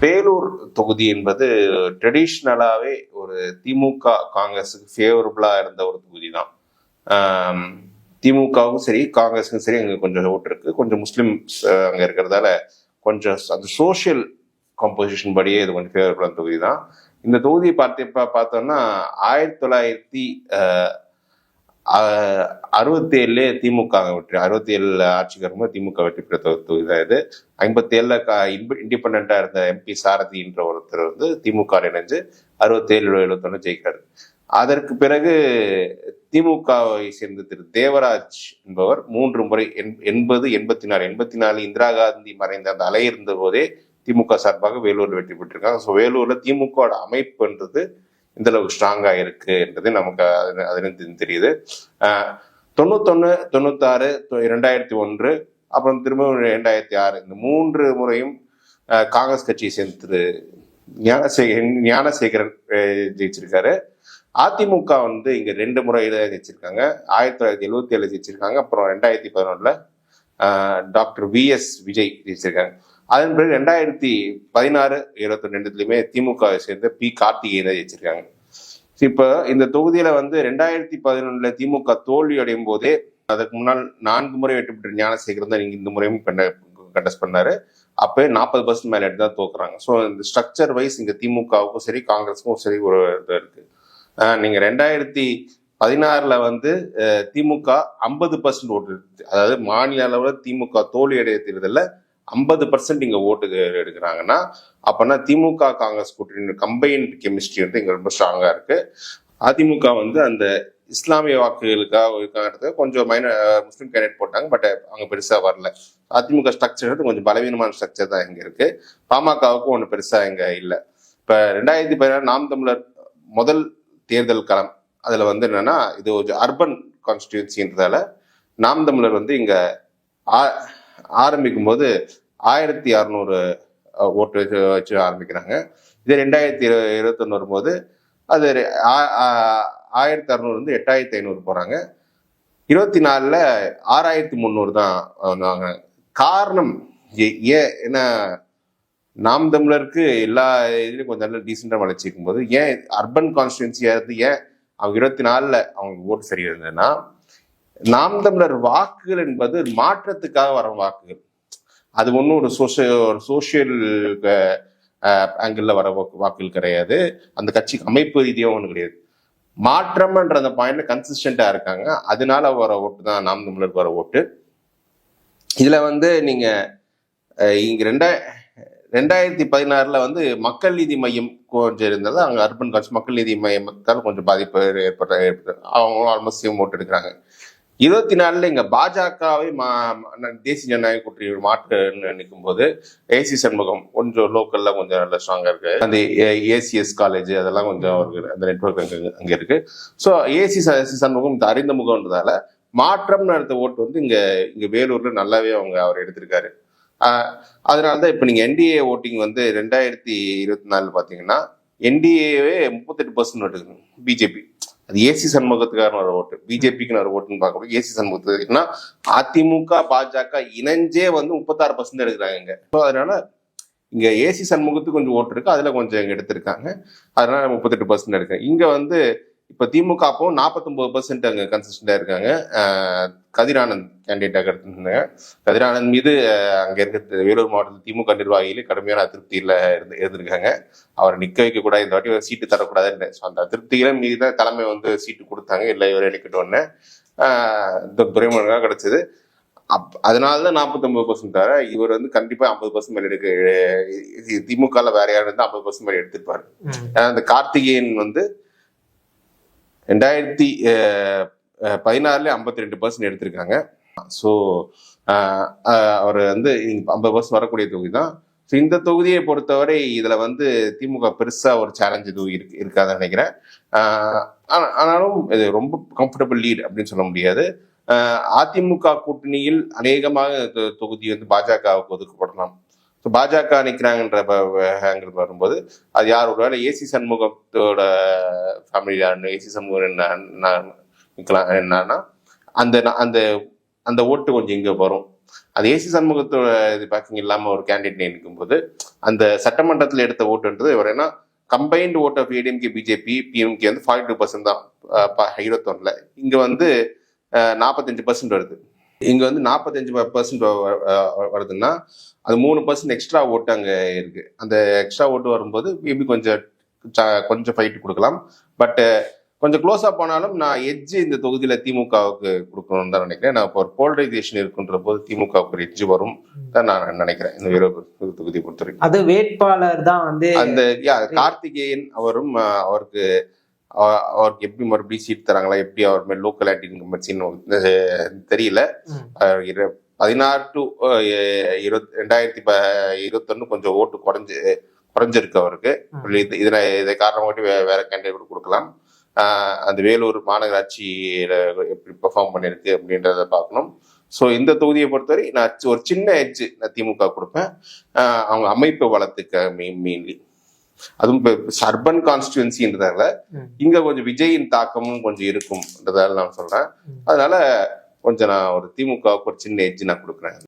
வேலூர் தொகுதி என்பது ட்ரெடிஷ்னலாகவே ஒரு திமுக காங்கிரஸுக்கு ஃபேவரபுளாக இருந்த ஒரு தொகுதி தான். திமுகவும் சரி காங்கிரஸுக்கும் சரி அங்கே கொஞ்சம் ஓட்டு இருக்கு, கொஞ்சம் முஸ்லிம்ஸ் அங்கே இருக்கிறதால கொஞ்சம் அந்த சோஷியல் காம்போசிஷன் படியே இது கொஞ்சம் ஃபேவரபுளான தொகுதி தான். இந்த தொகுதியை பார்த்தோம்னா 1967 திமுக வெற்றி, 67 ஆட்சிக்கு வரும்போது திமுக வெற்றி பெற்ற தொகுதி தான் இது. 57 இண்டிபெண்டா இருந்த MP சாரதின்ற ஒருத்தர் வந்து திமுக இணைஞ்சு 67-71 ஜெயிக்கிறாரு. அதற்கு பிறகு திமுகவை சேர்ந்த திரு தேவராஜ் என்பவர் 3 முறை 80, 84 இந்திரா காந்தி மறைந்த அந்த அலை இருந்த போதே திமுக சார்பாக வேலூர்ல வெற்றி பெற்றிருக்காங்க. ஸோ வேலூர்ல திமுக அமைப்புன்றது இந்த அளவுக்கு ஸ்ட்ராங்கா இருக்கு என்றது நமக்கு அதுல தெரியுது. 91, 96, 2001 அப்புறம் திரும்ப 2006 இந்த 3 முறையும் காங்கிரஸ் கட்சியை சேர்ந்த திரு ஞானசேகரன் ஜெயிச்சிருக்காரு. அதிமுக வந்து இங்க 2 முறை ஜெயிச்சிருக்காங்க. 1977 ஜெயிச்சிருக்காங்க. அப்புறம் 2011 டாக்டர் VS விஜய் ஜெயிச்சிருக்காங்க. அதன் பிறகு 2016, 22 திமுக சேர்ந்த P கார்த்திகேயன் ஜெயிச்சிருக்காங்க. இப்ப இந்த தொகுதியில வந்து 2011 திமுக தோல்வி அடையும் போதே அதுக்கு முன்னால் 4 முறை வெற்றி பெற்ற ஞானசேகரன் தான் இந்த முறையும் கண்டஸ்ட் பண்ணாரு. அப்போ 40% மேல எடுத்து தான் தோக்குறாங்க. ஸோ இந்த ஸ்ட்ரக்சர் வைஸ் இங்க திமுகவுக்கும் சரி காங்கிரஸுக்கும் சரி ஒரு இது இருக்கு. நீங்க 2016 வந்து திமுக 50% ஓட்டு இருக்கு. அதாவது மாநில அளவில் திமுக தோல்வி அடைய தேர்தலில் 50% இங்க ஓட்டு எடுக்கிறாங்கன்னா அப்பனா திமுக காங்கிரஸ் கூட்டணி கம்பைன்ட் கெமிஸ்ட்ரி வந்து இங்க ரொம்ப ஸ்ட்ராங்கா இருக்கு. அதிமுக வந்து அந்த இஸ்லாமிய வாக்குகளுக்காக கொஞ்சம் முஸ்லீம் கேண்டிடேட் போட்டாங்க, பட் அவங்க பெருசா வரல. அதிமுக ஸ்ட்ரக்சர் கொஞ்சம் பலவீனமான ஸ்ட்ரக்சர் தான் இங்க இருக்கு. பாமகவுக்கும் ஒண்ணு பெருசா இங்க இல்லை. இப்ப 2016 நாம் தமிழர் முதல் தேர்தல் களம், அதுல வந்து என்னன்னா இது ஒரு அர்பன் கான்ஸ்டிடியூன்சின்றதால நாம் தமிழர் வந்து இங்க ஆரம்பிக்கும் போது 1600 ஓட்டு வச்சு ஆரம்பிக்கிறாங்க. இது 2021 வரும்போது அது 1600 வந்து 8500 போறாங்க. 24 6300 தான் வந்தாங்க. காரணம் ஏன்னா நாம் தமிழருக்கு எல்லா இதுலயும் கொஞ்சம் நல்ல டீசெண்டா வளர்ச்சிக்கும் போது ஏன் அர்பன் கான்ஸ்டிடுவன்சியா இருந்து ஏன் அவங்க 24 அவங்க ஓட்டு சரி இருந்ததுன்னா, நாம் தமிழர் வாக்குகள் என்பது மாற்றத்துக்காக வர வாக்குகள். அது ஒன்றும் ஒரு சோசியல் ஆங்கிள் வர வாக்குகள் கிடையாது. அந்த கட்சிக்கு அமைப்பு ரீதியாக ஒன்றும் கிடையாது. மாற்றம்ன்ற அந்த பாயிண்ட்ல கன்சிஸ்டண்டா இருக்காங்க. அதனால வர ஓட்டு தான் நாம் தமிழருக்கு வர ஓட்டு. இதுல வந்து நீங்க இங்க 2016 வந்து மக்கள் நீதி மையம் கொஞ்சம் இருந்தது. அங்கே அர்பன் கான்ஸ் மக்கள் நீதி மையத்தால் கொஞ்சம் பாதிப்பு ஏற்பட்டு அவங்களும் ஆல்மோஸ்ட் சேம் ஓட்டு எடுக்கிறாங்க. 24 இங்க பாஜகவை தேசிய ஜனநாயக கூட்டணி மாற்று நிற்கும் போது ஏசி சண்முகம் கொஞ்சம் லோக்கல்ல கொஞ்சம் நல்ல ஸ்ட்ராங்கா இருக்கு. அந்த ACS காலேஜ் அதெல்லாம் கொஞ்சம் அவருக்கு அந்த நெட்வொர்க் அங்க இருக்கு. ஸோ ஏசி சண்முகம் இந்த அறிந்த முகம்ன்றதால மாற்றம்னு எடுத்த ஓட்டு வந்து இங்க வேலூர்ல நல்லாவே அவர் எடுத்திருக்காரு. அதனாலதான் இப்ப நீங்க NDA ஓட்டிங் வந்து 2024 பாத்தீங்கன்னா NDAவே 38% ஓட்டு பிஜேபி. அது ஏசி சண்முகத்துக்கான ஒரு ஓட்டு, பிஜேபிக்குன்னு ஒரு ஓட்டுன்னு பார்க்கணும். ஏசி சண்முகத்துக்குன்னா அதிமுக பாஜக இணைஞ்சே வந்து 36% எடுக்கிறாங்க. ஸோ அதனால இங்க ஏசி சண்முகத்துக்கு கொஞ்சம் ஓட்டு இருக்கு, அதுல கொஞ்சம் இங்க எடுத்திருக்காங்க. அதனால 38% எடுக்காங்க. இங்க வந்து இப்ப திமுக அப்போ 49% அங்க கன்சிஸ்டண்டா இருக்காங்க. கதிரானந்த் கேண்டிடேட்டாக எடுத்திருந்தாங்க. கதிரானந்த் மீது அங்க இருக்க வேலூர் மாவட்டத்தில் திமுக நிர்வாகிகளே கடுமையான அதிருப்தியில இருந்திருக்காங்க. அவரை நிக்க வைக்க கூடாது, இந்த வாட்டி சீட்டு தரக்கூடாதுன்னு. ஸோ அந்த அதிருப்திகளை மீது தலைமை வந்து சீட்டு கொடுத்தாங்க. இல்லை இவரை இணைக்கிட்டோன்னு துரைமுருகனாக கிடைச்சது. அதனாலதான் 49% தர இவர் வந்து கண்டிப்பா 50% மேல எடுக்க திமுக வேற யாரும் இருந்தா 50% மேல எடுத்திருப்பாரு. அந்த கார்த்திகேயன் வந்து 2016 52% எடுத்திருக்காங்க. ஸோ அவர் வந்து 50% வரக்கூடிய தொகுதி தான். ஸோ இந்த தொகுதியை பொறுத்தவரை இதுல வந்து திமுக பெருசா ஒரு சேலஞ்ச் எதுவும் இருக்காதுன்னு நினைக்கிறேன். ஆனாலும் இது ரொம்ப கம்ஃபர்டபுள் லீட் அப்படின்னு சொல்ல முடியாது. அதிமுக கூட்டணியில் அநேகமாக தொகுதி வந்து பாஜகவுக்கு ஒதுக்கப்படலாம். ஸோ பாஜக நிற்கிறாங்கன்ற வரும்போது அது யார் ஒருவேளை ஏசி சண்முகத்தோட ஃபேமிலி ஏசி சண்முகம் நிற்கலாம் என்னன்னா அந்த அந்த ஓட்டு கொஞ்சம் இங்க வரும். அது ஏசி சண்முகத்தோட இது பேக்கிங் இல்லாம ஒரு கேண்டிடேட் நிற்கும்போது அந்த சட்டமன்றத்தில் எடுத்த ஓட்டுன்றது ஒரு என்ன combined vote of ADMK BJP PMK வந்து 42% தான் 21. இங்க வந்து 45% வருது. இங்க வந்து 45% வருதுன்னா அது 3% எக்ஸ்ட்ரா ஓட்டு அங்க இருக்கு. அந்த எக்ஸ்ட்ரா ஓட்டு வரும்போது மேபி கொஞ்சம் ஃபைட் கொடுக்கலாம். பட் கொஞ்சம் க்ளோஸா போனாலும் நான் எட்ஜ் இந்த தொகுதியில திமுகவுக்கு கொடுக்கணும்னு தான் நினைக்கிறேன். நான் இப்போ ஒரு போலரைசேஷன் இருக்குன்ற போது திமுகவுக்கு ஒரு எட்ஜ் வரும் தான் நான் நினைக்கிறேன் இந்த வேலூர் தொகுதியை பொறுத்தவரைக்கும். அது வேட்பாளர் தான் வந்து அந்த கார்த்திகேயன் அவரும் அவருக்கு எப்படி மறுபடியும் சீட் தராங்களா, எப்படி அவர் மேல் லோக்கல் ஆக்டிவிட்டி தெரியல. 16 to 2021 கொஞ்சம் ஓட்டு குறைஞ்சிருக்கு அவருக்கு. இதை காரணமாட்டி வேற கேண்டிடேட் கொடுக்கலாம். அந்த வேலூர் மாநகராட்சியில எப்படி பெர்ஃபார்ம் பண்ணிருக்கு அப்படின்றத பார்க்கணும். ஸோ இந்த தொகுதியை பொறுத்தவரை நான் ஒரு சின்ன எட்ஜ் நான் திமுக கொடுப்பேன். அவங்க அமைப்பு வளத்துக்கு மெயின்லி, அதுவும் இப்போ அர்பன் கான்ஸ்டிடுவன்சின்றதால இங்க கொஞ்சம் விஜயின் தாக்கமும் கொஞ்சம் இருக்கும்ன்றதால நான் சொல்றேன். அதனால கொஞ்சம் நான் ஒரு திமுகவுக்கு ஒரு சின்ன எட்ஜ் நான் கொடுக்குறேன்.